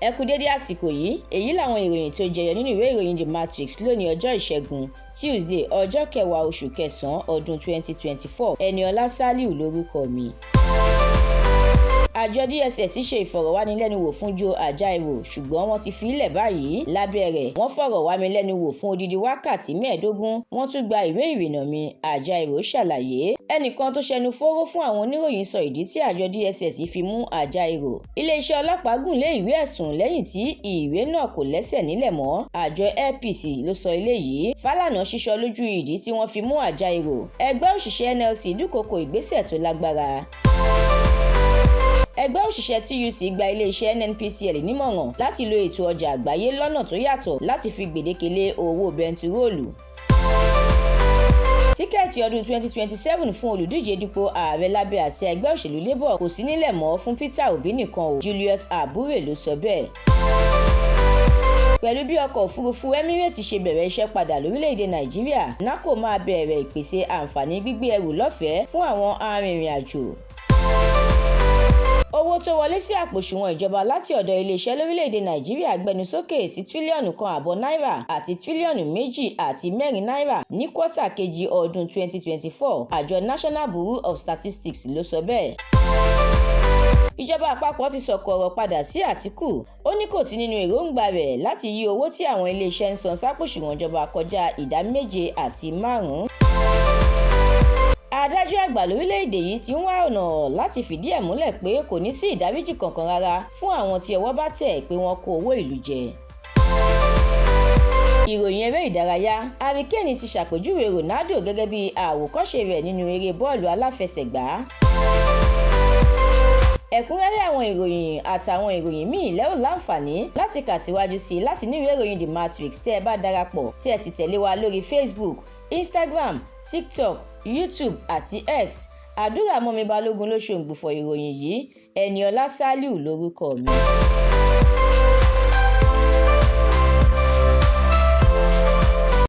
Ẹ kú dédé àsìkò yìí, èyí làwọn ìròyìn tó jẹyọ nínú ìwé ìròyìn The Matrix lónìí ọjọ́ Ìṣẹ́gun Tuesday ọjọ́ kẹwàá oṣù kẹsàn-án ọdún 2024. Ẹniọlá Sálíù lórúkọ mi. Àjọ DSS ṣe ìfọ̀rọ̀wánilẹ́nuwò fún Joe Ajaero ṣùgbọ́n wọ́n ti fi í lẹ̀ báyìí. Lábẹ́ rẹ̀, wọ́n fọ̀rọ̀wánilẹ́nuwò fún odidi wákàtí 15, wọ́n tún gba ìwé ìrìnnà mi, Ajaero ṣàlàyé. Ẹnìkan tó ṣẹnu fóró fún àwọn oníròyìn sọ ìdí tí àjọ DSS fi mú Ajaero. Iléeṣẹ́ ọlọ́pàá gùn lé ìwé ẹ̀sùn lẹ́yìn tí ìwé náà kò lẹ́sẹ̀ nílẹ̀ mọ́. Àjọ APC ló sọ eléyìí. Fálànà ṣíṣọ lójú ìdí tí wọ́n fi mú Ajaero. Ẹgbẹ́ òṣìṣẹ́ NLC dúnkòokò ìgbésẹ̀ tó lágbára. Ẹgbẹ́ òṣìṣẹ́ TUC gba iléeṣẹ́ NNPCL nímọ̀ràn láti lo ètò ọjà àgbáyé lọ́nà tó yàtọ̀ láti fi gbèdéke lé owó bẹntiróòlù. Tíkẹ́ẹ̀tì ọdún 2027 fún olùdíje dupò ààrẹ lábẹ́ àsíá ẹgbẹ́ òṣèlú Labour kò sí nílẹ̀ mọ́ fún Peter Obi nìkan o, Julius Abure ló sọ bẹ́ẹ̀. Pẹ̀lú bí ọkọ̀ òfurufú Emirates ṣe bẹ̀rẹ̀ iṣẹ́ padà lórílẹ̀‐èdè Nàìjíríà, NACO máa bẹ̀rẹ̀ ìpèsè àǹfààní gbígbé ẹrù lọ́fẹ̀ẹ́ fún àwọn arìnrìn-àjò. Owó tó wọlé sí àpò òṣùwọ̀n ìjọba láti ọ̀dọ̀ iléeṣẹ́ lórílẹ̀‐èdè Nàìjíríà gbẹnu sókè sí tírílíọ̀nù 1.5 náírà àti tírílíọ̀nù 2.4 náírà ní kwọ́tà kejì ọdún 2024. Àjọ National Bureau of Statistics ló sọ bẹ́ẹ̀. Ìjọba àpapọ̀ ti sọ̀kò ọ̀rọ̀ padà sí Àtíkù. Ó ní kò sí nínú èròǹgbà rẹ̀ láti yí owó tí àwọn iléeṣẹ́ ń san sápò òṣùwọ̀n ìjọba kọjá 7.5%. Adájọ́ àgbà lórílẹ̀‐èdè yìí ti ń wá ọ̀nà láti fìdí ẹ̀ múlẹ̀ pé kò ní sí ìdáríjì kankan rárá fún àwọn tí ọwọ́ bá tẹ̀ pé wọ́n kó owó ìlú jẹ. Ìròyìn eré ìdárayá. Harry Kane ti ṣàpèjúwe Ronaldo gẹ́gẹ́ bí àwòkọ́ṣe rẹ̀ nínú eré bọ́ọ̀lù aláfẹsẹ̀gbá. Ẹ̀kúnrẹ́rẹ́ àwọn ìròyìn àtàwọn ìròyìn míì lẹ́ ó láǹfààní láti kà síwájú sí i láti ní ìwé ìròyìn The Matrix tẹ́ ẹ bá darapọ̀ tí ẹ sì tẹ̀lé wa lórí Facebook, Instagram, TikTok, YouTube àti X. Àdúrà mọ́mi Balógun ló ṣòǹgbùfọ̀ ìròyìn yìí. Ẹniọlá Sálíù lórúkọ mi.